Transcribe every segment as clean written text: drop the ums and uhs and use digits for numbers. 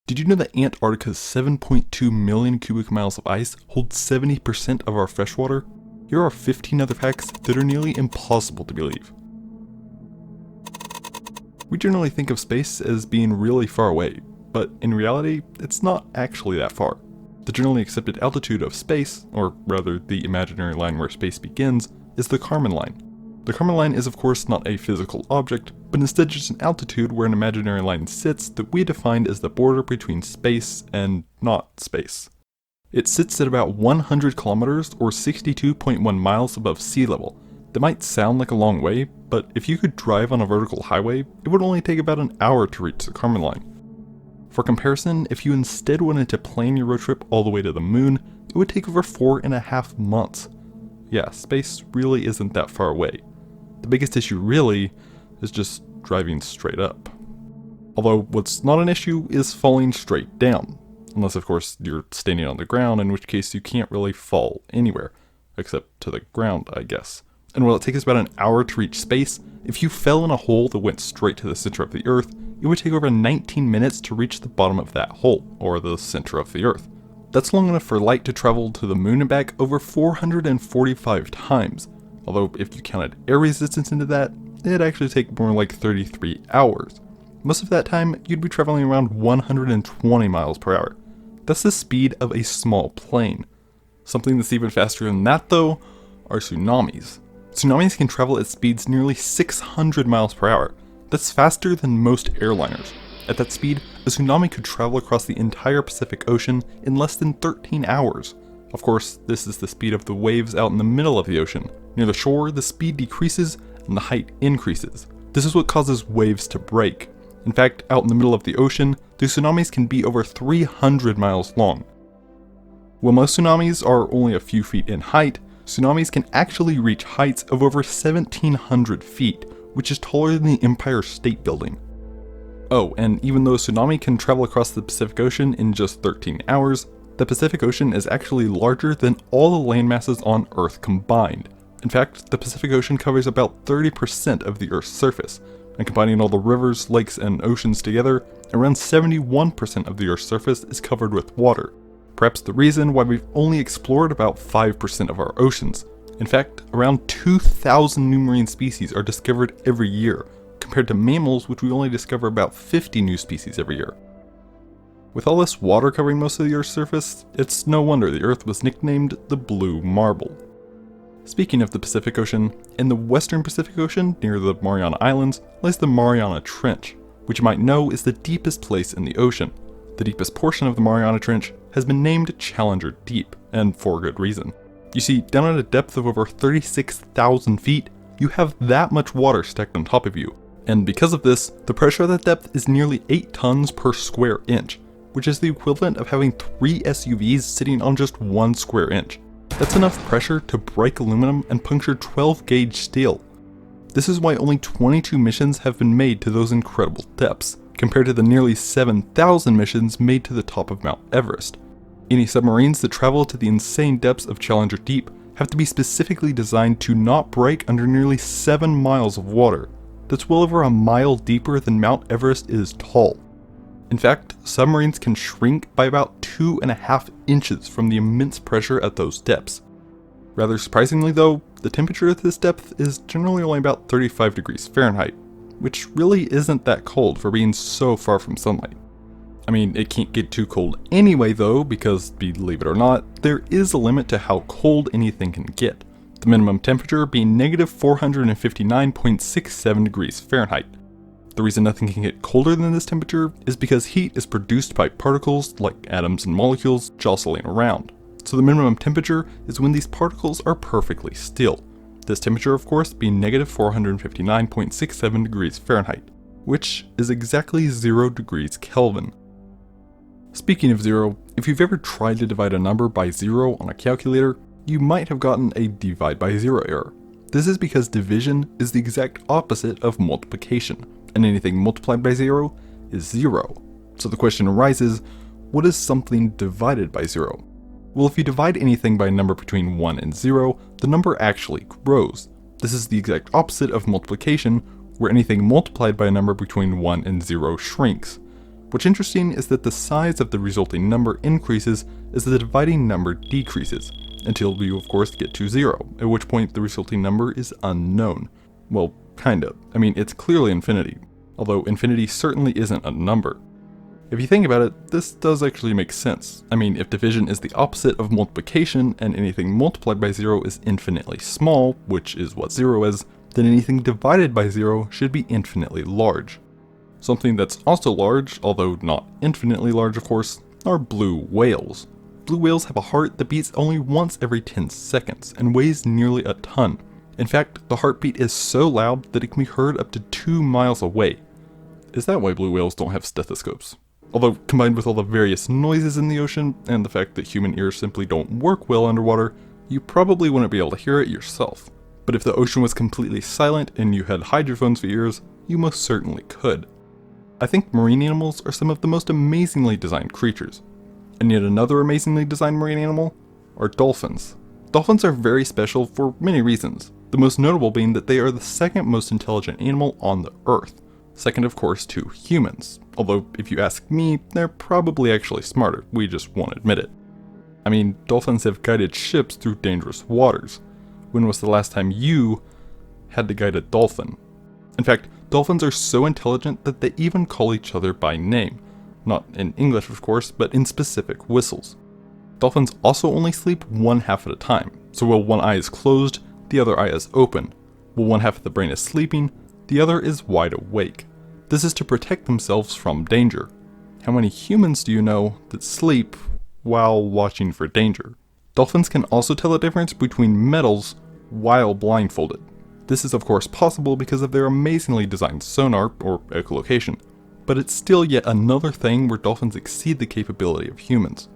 Did you know that Antarctica's 7.2 million cubic miles of ice holds 70% of our freshwater? Here are 15 other facts that are nearly impossible to believe. We generally think of space as being really far away, but in reality, it's not actually that far. The generally accepted altitude of space, or rather the imaginary line where space begins, is the Kármán line. The Kármán line is of course not a physical object, but instead just an altitude where an imaginary line sits that we defined as the border between space and not space. It sits at about 100 kilometers or 62.1 miles above sea level. That might sound like a long way, but if you could drive on a vertical highway, it would only take about an hour to reach the Kármán line. For comparison, if you instead wanted to plan your road trip all the way to the moon, it would take over 4.5 months. Yeah, space really isn't that far away. The biggest issue really is just driving straight up. Although what's not an issue is falling straight down. Unless of course you're standing on the ground, in which case you can't really fall anywhere. Except to the ground, I guess. And while it takes about an hour to reach space, if you fell in a hole that went straight to the center of the Earth, it would take over 19 minutes to reach the bottom of that hole, or the center of the Earth. That's long enough for light to travel to the moon and back over 445 times. Although if you counted air resistance into that, it'd actually take more like 33 hours. Most of that time, you'd be traveling around 120 miles per hour. That's the speed of a small plane. Something that's even faster than that though, are tsunamis. Tsunamis can travel at speeds nearly 600 miles per hour. That's faster than most airliners. At that speed, a tsunami could travel across the entire Pacific Ocean in less than 13 hours. Of course, this is the speed of the waves out in the middle of the ocean. Near the shore, the speed decreases and the height increases. This is what causes waves to break. In fact, out in the middle of the ocean, the tsunamis can be over 300 miles long. While most tsunamis are only a few feet in height, tsunamis can actually reach heights of over 1,700 feet, which is taller than the Empire State Building. Oh, and even though a tsunami can travel across the Pacific Ocean in just 13 hours, the Pacific Ocean is actually larger than all the land masses on Earth combined. In fact, the Pacific Ocean covers about 30% of the Earth's surface, and combining all the rivers, lakes, and oceans together, around 71% of the Earth's surface is covered with water. Perhaps the reason why we've only explored about 5% of our oceans. In fact, around 2,000 new marine species are discovered every year, compared to mammals, which we only discover about 50 new species every year. With all this water covering most of the Earth's surface, it's no wonder the Earth was nicknamed the Blue Marble. Speaking of the Pacific Ocean, in the western Pacific Ocean, near the Mariana Islands, lies the Mariana Trench, which you might know is the deepest place in the ocean. The deepest portion of the Mariana Trench has been named Challenger Deep, and for good reason. You see, down at a depth of over 36,000 feet, you have that much water stacked on top of you. And because of this, the pressure at that depth is nearly 8 tons per square inch, which is the equivalent of having 3 SUVs sitting on just 1 square inch. That's enough pressure to break aluminum and puncture 12-gauge steel. This is why only 22 missions have been made to those incredible depths, compared to the nearly 7,000 missions made to the top of Mount Everest. Any submarines that travel to the insane depths of Challenger Deep have to be specifically designed to not break under nearly 7 miles of water. That's well over a mile deeper than Mount Everest is tall. In fact, submarines can shrink by about 2.5 inches from the immense pressure at those depths. Rather surprisingly though, the temperature at this depth is generally only about 35 degrees Fahrenheit, which really isn't that cold for being so far from sunlight. I mean, it can't get too cold anyway though, because believe it or not, there is a limit to how cold anything can get. The minimum temperature being negative 459.67 degrees Fahrenheit. The reason nothing can get colder than this temperature is because heat is produced by particles like atoms and molecules jostling around. So the minimum temperature is when these particles are perfectly still. This temperature of course being negative 459.67 degrees Fahrenheit, which is exactly 0 degrees Kelvin. Speaking of zero, if you've ever tried to divide a number by 0 on a calculator, you might have gotten a divide by 0 error. This is because division is the exact opposite of multiplication, and anything multiplied by 0 is 0. So the question arises, what is something divided by 0? Well, if you divide anything by a number between 1 and 0, the number actually grows. This is the exact opposite of multiplication, where anything multiplied by a number between 1 and 0 shrinks. What's interesting is that the size of the resulting number increases as the dividing number decreases, until you of course get to 0, at which point the resulting number is unknown. Well, kinda. I mean, it's clearly infinity, although infinity certainly isn't a number. If you think about it, this does actually make sense. I mean, if division is the opposite of multiplication, and anything multiplied by 0 is infinitely small, which is what 0 is, then anything divided by 0 should be infinitely large. Something that's also large, although not infinitely large of course, are blue whales. Blue whales have a heart that beats only once every 10 seconds, and weighs nearly a ton. In fact, the heartbeat is so loud that it can be heard up to 2 miles away. Is that why blue whales don't have stethoscopes? Although, combined with all the various noises in the ocean, and the fact that human ears simply don't work well underwater, you probably wouldn't be able to hear it yourself. But if the ocean was completely silent and you had hydrophones for ears, you most certainly could. I think marine animals are some of the most amazingly designed creatures. And yet another amazingly designed marine animal are dolphins. Dolphins are very special for many reasons, the most notable being that they are the second most intelligent animal on the Earth. Second, of course, to humans. Although, if you ask me, they're probably actually smarter, we just won't admit it. I mean, dolphins have guided ships through dangerous waters. When was the last time you had to guide a dolphin? In fact, dolphins are so intelligent that they even call each other by name. Not in English, of course, but in specific whistles. Dolphins also only sleep one half at a time, so while one eye is closed, the other eye is open. While one half of the brain is sleeping, the other is wide awake. This is to protect themselves from danger. How many humans do you know that sleep while watching for danger? Dolphins can also tell the difference between metals while blindfolded. This is of course possible because of their amazingly designed sonar, or echolocation, but it's still yet another thing where dolphins exceed the capability of humans.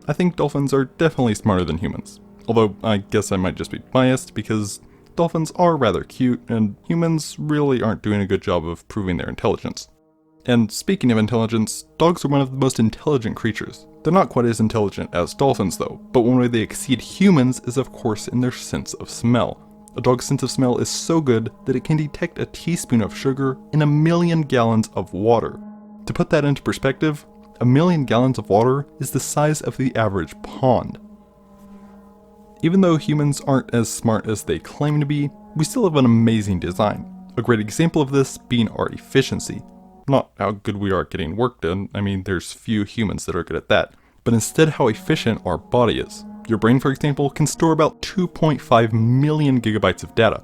I think dolphins are definitely smarter than humans, although I guess I might just be biased because dolphins are rather cute, and humans really aren't doing a good job of proving their intelligence. And speaking of intelligence, dogs are one of the most intelligent creatures. They're not quite as intelligent as dolphins though, but one way they exceed humans is of course in their sense of smell. A dog's sense of smell is so good that it can detect a teaspoon of sugar in 1,000,000 gallons of water. To put that into perspective, 1,000,000 gallons of water is the size of the average pond. Even though humans aren't as smart as they claim to be, we still have an amazing design. A great example of this being our efficiency. Not how good we are at getting work done, I mean there's few humans that are good at that, but instead how efficient our body is. Your brain, for example, can store about 2.5 million gigabytes of data.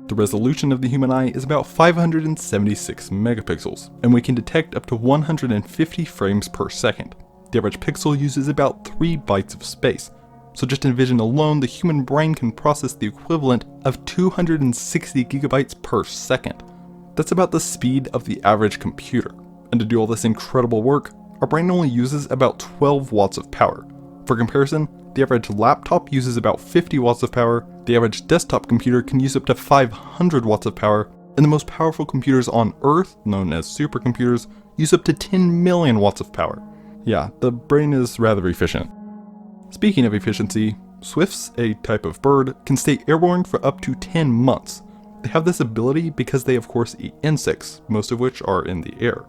The resolution of the human eye is about 576 megapixels, and we can detect up to 150 frames per second. The average pixel uses about 3 bytes of space. So just in vision alone, the human brain can process the equivalent of 260 gigabytes per second. That's about the speed of the average computer. And to do all this incredible work, our brain only uses about 12 watts of power. For comparison, the average laptop uses about 50 watts of power, the average desktop computer can use up to 500 watts of power, and the most powerful computers on Earth, known as supercomputers, use up to 10 million watts of power. Yeah, the brain is rather efficient. Speaking of efficiency, swifts, a type of bird, can stay airborne for up to 10 months. They have this ability because they of course eat insects, most of which are in the air.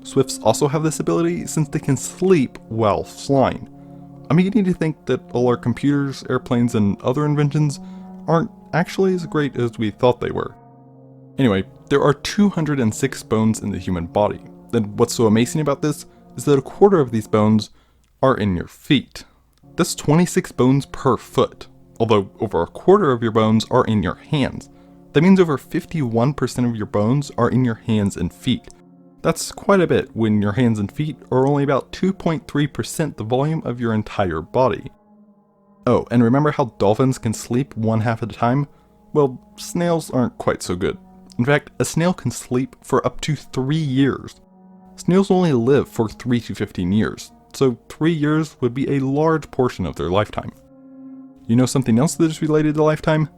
Swifts also have this ability since they can sleep while flying. I'm beginning to think that all our computers, airplanes, and other inventions aren't actually as great as we thought they were. Anyway, there are 206 bones in the human body, and what's so amazing about this is that a quarter of these bones are in your feet. That's 26 bones per foot, although over a quarter of your bones are in your hands. That means over 51% of your bones are in your hands and feet. That's quite a bit when your hands and feet are only about 2.3% the volume of your entire body. Oh, and remember how dolphins can sleep one half at a time? Well, snails aren't quite so good. In fact, a snail can sleep for up to 3 years. Snails only live for 3 to 15 years, so 3 years would be a large portion of their lifetime. You know something else that is related to lifetime?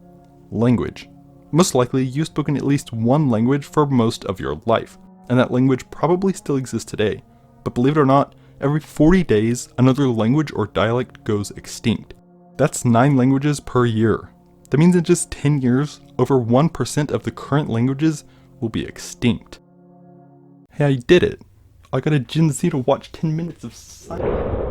Language. Most likely, you've spoken at least one language for most of your life, and that language probably still exists today. But believe it or not, every 40 days, another language or dialect goes extinct. That's 9 languages per year. That means in just 10 years, over 1% of the current languages will be extinct. Hey, I did it! I got a Gen Z to watch 10 minutes of silence.